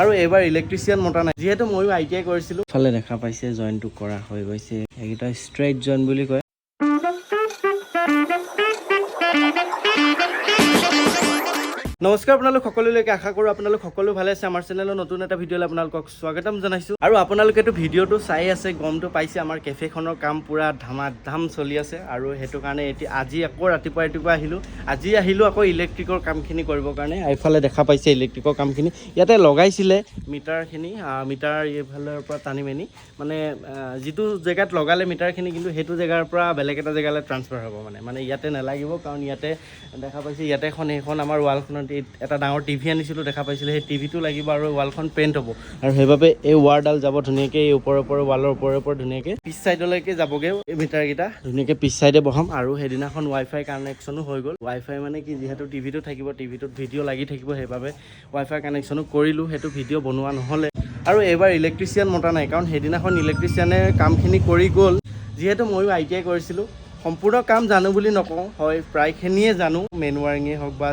আৰু এবাৰ ইলেক্ট্ৰিচিয়ান মতা নাই, যিহেতু ময়ো ITI কৰিছিলোঁ। ফালে দেখা পাইছে জইনটো কৰা হৈ গৈছে, এইকেইটা ষ্ট্ৰেইট জইন বুলি কয়। নমস্কাৰ আপোনালোক সকলোলৈকে, আশা কৰোঁ আপোনালোক সকলো ভালে আছে। আমাৰ চেনেলৰ নতুন এটা ভিডিঅ'লৈ আপোনালোকক স্বাগতম জনাইছোঁ। আৰু আপোনালোকেতো ভিডিঅ'টো চাই আছে, গমটো পাইছে আমাৰ কেফেখনৰ কাম পূৰা ধামাধাম চলি আছে। আৰু সেইটো কাৰণে এতিয়া আজি আকৌ ৰাতিপুৱা আহিলোঁ। আজি আহিলোঁ আকৌ ইলেক্ট্ৰিকৰ কামখিনি কৰিবৰ কাৰণে। এইফালে দেখা পাইছে ইলেক্ট্ৰিকৰ কামখিনি ইয়াতে লগাইছিলে, মিটাৰখিনি মিটাৰ এইফালৰ পৰা টানি মেলি মানে যিটো জেগাত লগালে মিটাৰখিনি, কিন্তু সেইটো জেগাৰ পৰা বেলেগ এটা জেগালৈ ট্ৰান্সফাৰ হ'ব মানে ইয়াতে নালাগিব। কাৰণ ইয়াতে দেখা পাইছে, ইয়াতে সেইখন আমাৰ ৱালখনত এটা ডাঙৰ টিভি আনিছিলোঁ, দেখা পাইছিলে সেই টিভিটো লাগিব আৰু ৱালখন পেইণ্ট হ'ব। আৰু সেইবাবে এই ৱাৰডাল যাব ধুনীয়াকৈ এই ওপৰে ৱালৰ ওপৰে ধুনীয়াকৈ পিছ চাইডলৈকে যাবগৈ। এই মিটাৰকেইটা ধুনীয়াকৈ পিছ চাইডে বহাম। আৰু সেইদিনাখন ৱাইফাই কানেকশ্যনো হৈ গ'ল। ৱাইফাই মানে কি, যিহেতু টিভিটো থাকিব, টিভিটোত ভিডিঅ' লাগি থাকিব, সেইবাবে ৱাইফাই কানেকশ্যনো কৰিলোঁ। সেইটো ভিডিঅ' বনোৱা নহ'লে। আৰু এইবাৰ ইলেক্ট্ৰিচিয়ান মতা নাই, কাৰণ সেইদিনাখন ইলেক্ট্ৰিচিয়ানে কামখিনি কৰি গ'ল। যিহেতু ময়ো ITI কৰিছিলোঁ, সম্পূৰ্ণ কাম জানো বুলি নকওঁ, হয় প্ৰায়খিনিয়ে জানো। মেন ৱাৰিঙেই হওক বা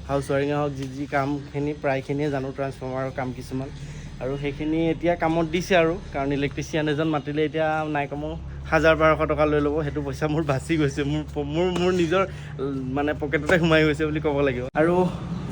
হাউচ ৱাৰিঙে হওক, যি কামখিনি প্ৰায়খিনিয়ে জানো, ট্ৰান্সফৰ্মাৰৰ কাম কিছুমান। আৰু সেইখিনি এতিয়া কামত দিছে আৰু, কাৰণ ইলেক্ট্ৰিচিয়ান এজন মাতিলে এতিয়া নাই কমেও 1000-1200 টকা লৈ ল'ব। সেইটো পইচা মোৰ বাচি গৈছে, মোৰ নিজৰ মানে পকেটতে সোমাই গৈছে বুলি ক'ব লাগিব। আৰু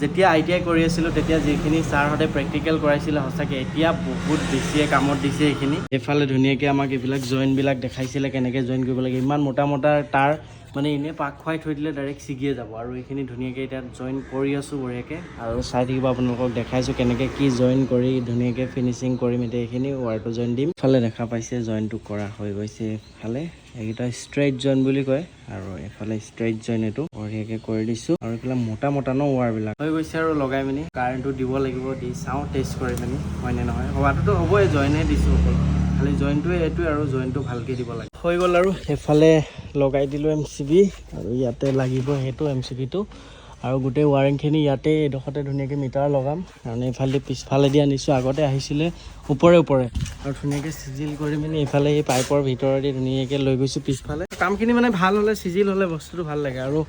যেতিয়া ITI কৰি আছিলোঁ, তেতিয়া যিখিনি ছাৰহঁতে প্ৰেক্টিকেল কৰাইছিলে, সঁচাকৈ এতিয়া বহুত বেছিয়ে কামত দিছে সেইখিনি। এইফালে ধুনীয়াকৈ আমাক এইবিলাক জইনবিলাক দেখাইছিলে, কেনেকৈ জইন কৰিব লাগে। ইমান মোটা তাৰ মানে এনেই পাক খুৱাই থৈ দিলে ডাইৰেক্ট ছিগিয়ে যাব। আৰু এইখিনি ধুনীয়াকৈ এতিয়া জইন কৰি আছোঁ বঢ়িয়াকৈ। আৰু চাই থাকিব, আপোনালোকক দেখাইছোঁ কেনেকৈ কি জইন কৰি ধুনীয়াকৈ ফিনিচিং কৰিম। এতিয়া এইখিনি ৱাৰটো জইন দিম। ফালে দেখা পাইছে জইনটো কৰা হৈ গৈছে। এইফালে এইকেইটা ষ্ট্ৰেইট জইন বুলি কয়, আৰু এইফালে ষ্ট্ৰেইট জইন এইটো বঢ়িয়াকৈ কৰি দিছোঁ। আৰু এইফালে মোটা ন ৱাৰবিলাক হৈ গৈছে। আৰু লগাই মেলি কাৰেণ্টটো দিব লাগিব, দি চাওঁ টেষ্ট কৰি মেলি হয়নে নহয়। হোৱাটোতো হ'বই, জইনে দিছোঁ অকল, খালি জইনটোৱে এইটোৱে, আৰু জইনটো ভালকৈ দিব লাগে। হৈ গ'ল। আৰু সেইফালে লগাই দিলোঁ MCB, আৰু ইয়াতে লাগিব সেইটো MCBটো। আৰু গোটেই ৱাৰিংখিনি ইয়াতে এইডোখৰতে ধুনীয়াকৈ মিটাৰ লগাম। কাৰণ এইফালে পিছফালেদি আনিছোঁ, আগতে আহিছিলে ওপৰে আৰু ধুনীয়াকৈ চিজিল কৰি মেলি এইফালে এই পাইপৰ ভিতৰেদি ধুনীয়াকৈ লৈ গৈছোঁ পিছফালে। কামখিনি মানে ভাল হ'লে, চিজিল হ'লে বস্তুটো ভাল লাগে। আৰু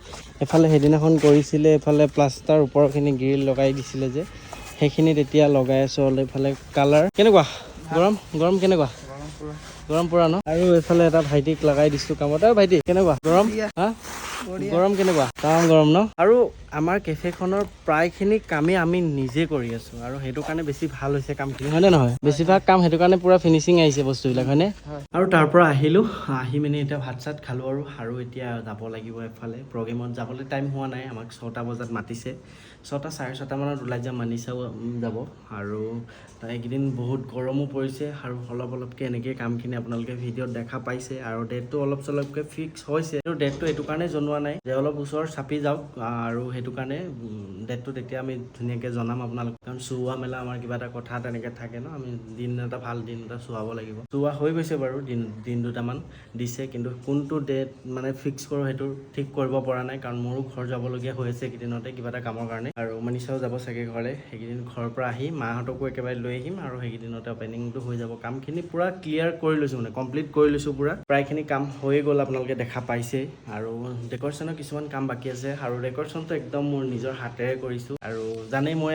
এফালে সেইদিনাখন কৰিছিলে, এইফালে প্লাষ্টাৰ ওপৰখিনি গ্ৰিল লগাই দিছিলে যে, সেইখিনিত এতিয়া লগাই আছোঁ। অলপ এইফালে কালাৰ কেনেকুৱা, গৰম কেনেকুৱা? গৰম পুৰা ন। আৰু এইফালে এটা ভাইটিক লগাই দিছোঁ কামত। আৰু ভাইটি কেনেকুৱা গৰম? গৰম কেনেকুৱা? তামাম গৰম ন। আৰু আমাৰ কেফেখনৰ প্ৰায়খিনি কামেই আমি নিজে কৰি আছোঁ, আৰু সেইটো কাৰণে বেছি ভাল হৈছে কামখিনি, হয়নে নহয়? বেছিভাগ কাম সেইটো কাৰণে পূৰা ফিনিচিং আহিছে বস্তুবিলাক, হয়নে? আৰু তাৰ পৰা আহিলোঁ, আহি মেলি এতিয়া ভাত চাত খালোঁ। আৰু এতিয়া যাব লাগিব এফালে প্ৰগ্ৰেমত। যাবলৈ টাইম হোৱা নাই, আমাক 6টা বজাত মাতিছে। 6টা 6:30 মানত ওলাই যাম, মানিচাও যাব। আৰু এইকেইদিন বহুত গৰমো পৰিছে, আৰু অলপকৈ এনেকৈ কামখিনি আপোনালোকে ভিডিঅ'ত দেখা পাইছে। আৰু ডেটটো অলপ চলপকৈ ফিক্স হৈছে। কিন্তু ডেটটো এইটো কাৰণে জনোৱা নাই যে অলপ ওচৰ চাপি যাওক, আৰু সেইটো কাৰণে ডেটটো তেতিয়া আমি ধুনীয়াকৈ জনাম আপোনালোকক। কাৰণ চোৱা মেলা আমাৰ কিবা এটা কথা তেনেকৈ থাকে ন, আমি ভাল দিন এটা চোৱাব লাগিব। চোৱা হৈ গৈছে বাৰু, দিন দুটামান দিছে, কিন্তু কোনটো ডেট মানে ফিক্স কৰোঁ সেইটো ঠিক কৰিব পৰা নাই। কাৰণ মোৰো ঘৰ যাবলগীয়া হৈ আছে এইকেইদিনতে কিবা এটা কামৰ কাৰণে। আৰু মানিচাও যাব চাগে ঘৰলৈ। সেইকেইদিন ঘৰৰ পৰা আহি মাহঁতকো একেবাৰে লৈ আহিম, আৰু সেইকেইদিনতে অপেনিংটো হৈ যাব। কামখিনি পূৰা ক্লিয়াৰ কৰি লৈছোঁ, মানে কমপ্লিট কৰি লৈছোঁ পূৰা। প্ৰায়খিনি কাম হৈয়ে গ'ল, আপোনালোকে দেখা পাইছেই। আৰু ডেক'ৰেশ্যনৰ কিছুমান কাম বাকী আছে, আৰু ডেক'ৰেশ্যনটো একদম মোৰ নিজৰ হাতেৰে কৰিছোঁ। আৰু জানেই মই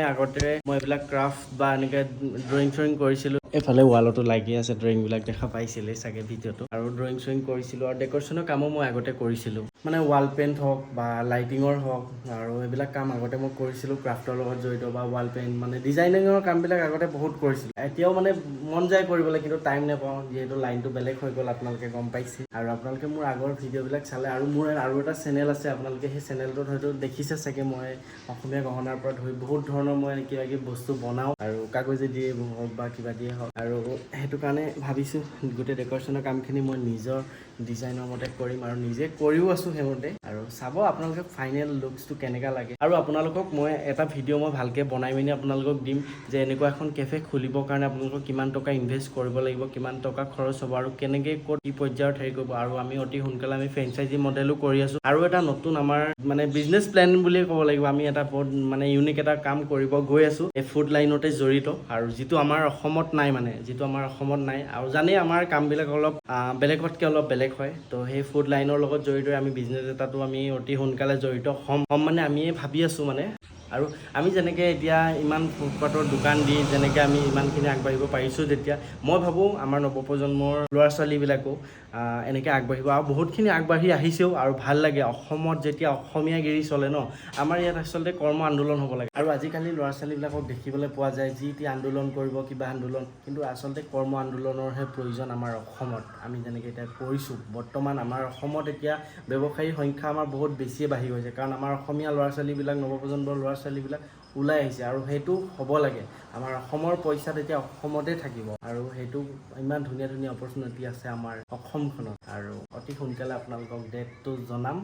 এইবিলাক ক্ৰাফ্ট বা এনেকৈ ড্ৰয়িং কৰিছিলোঁ। এইফালে ৱালতো লাগি আছে ড্ৰয়িংবিলাক, দেখা পাইছিলেই চাগে ভিডিঅ'টো। আৰু ড্ৰয়িং কৰিছিলোঁ, আৰু ডেক'ৰেশ্যনৰ কামো মই আগতে কৰিছিলোঁ, মানে ৱাল পেইণ্ট হওক বা লাইটিঙৰ হওক, আৰু এইবিলাক কাম আগতে মই কৰিছিলোঁ ক্ৰাফ্টৰ লগত জড়িত, বা ৱাল পেইণ্ট মানে ডিজাইনিঙৰ কামবিলাক আগতে বহুত কৰিছিলোঁ। এতিয়াও মানে মন যায় কৰিবলৈ, কিন্তু টাইম নাপাওঁ, যিহেতু লাইনটো বেলেগ হৈ গ'ল, আপোনালোকে গম পাইছে। আৰু আপোনালোকে মোৰ আগৰ ভিডিঅ'বিলাক চালে, আৰু মোৰ আৰু এটা চেনেল আছে, আপোনালোকে সেই চেনেলটোত হয়তো দেখিছে চাগে। মই অসমীয়া গহনাৰ পৰা ধৰি বহুত ধৰণৰ মই কিবা কিবি বস্তু বনাওঁ, আৰু কাগজে দিয়ে হওক বা কিবা দিয়ে হওক। আৰু সেইটো কাৰণে ভাবিছোঁ গোটেই ডেক'ৰেশ্যনৰ কামখিনি মই নিজৰ ডিজাইনৰ মতে কৰিম, আৰু নিজে কৰিও আছোঁ সেইমতে। আৰু চাব আপোনালোকে ফাইনেল লুকছটো কেনেকুৱা লাগে। আৰু আপোনালোকক মই এটা ভিডিঅ' মই ভালকৈ বনাই মেলি আপোনালোকক দিম, যে এনেকুৱা এখন কেফে খুলিবৰ কাৰণে আপোনালোকক কিমান টকা ইনভেষ্ট কৰিব লাগিব, কিমান টকা খৰচ হ'ব, আৰু কেনেকৈ ক'ত কি পৰ্যায়ত হেৰি কৰিব। আৰু আমি অতি সোনকালে আমি ফ্ৰেঞ্চাইজি মডেলো কৰি আছোঁ। আৰু এটা নতুন আমাৰ মানে বিজনেছ প্লেন বুলিয়ে ক'ব লাগিব, আমি এটা বহুত মানে ইউনিক এটা কাম কৰিব গৈ আছোঁ, এই ফুড লাইনতে জড়িত, আৰু যিটো আমাৰ অসমত নাই। আৰু জানেই আমাৰ কামবিলাক অলপ বেলেগতকৈ অলপ বেলেগ হয়। তো সেই ফুড লাইনৰ লগত জড়িত আমি বিজনেছ এটাতো আমি অতি সোনকালে জড়িত হ'ম মানে আমিয়ে ভাবি আছোঁ মানে। আৰু আমি যেনেকৈ এতিয়া ইমান ফুটপাথৰ দোকান দি যেনেকৈ আমি ইমানখিনি আগবাঢ়িব পাৰিছোঁ, যেতিয়া মই ভাবোঁ আমাৰ নৱপ্ৰজন্মৰ ল'ৰা ছোৱালীবিলাকো এনেকৈ আগবাঢ়িব আৰু বহুতখিনি আগবাঢ়ি আহিছেও। আৰু ভাল লাগে অসমত যেতিয়া অসমীয়াগিৰি চলে ন, আমাৰ ইয়াত আচলতে কৰ্ম আন্দোলন হ'ব লাগে। আৰু আজিকালি ল'ৰা ছোৱালীবিলাকক দেখিবলৈ পোৱা যায় যি টি আন্দোলন কৰিব, কিবা আন্দোলন, কিন্তু আচলতে কৰ্ম আন্দোলনৰহে প্ৰয়োজন আমাৰ অসমত। আমি যেনেকৈ এতিয়া কৰিছোঁ বৰ্তমান আমাৰ অসমত এতিয়া ব্যৱসায়ীৰ সংখ্যা আমাৰ বহুত বেছিয়ে বাঢ়ি গৈছে, কাৰণ আমাৰ অসমীয়া ল'ৰা ছোৱালীবিলাক, নৱপ্ৰজন্মৰ ল'ৰা ছোৱালীবিলাক ওলাই আহিছে। আৰু সেইটো হ'ব লাগে, আমাৰ অসমৰ পইচা তেতিয়া অসমতে থাকিব। আৰু সেইটো ইমান ধুনীয়া ধুনীয়া অপৰচুনিটি আছে আমাৰ অসমখনত। আৰু অতি সোনকালে আপোনালোকক ডেটটো জনাম।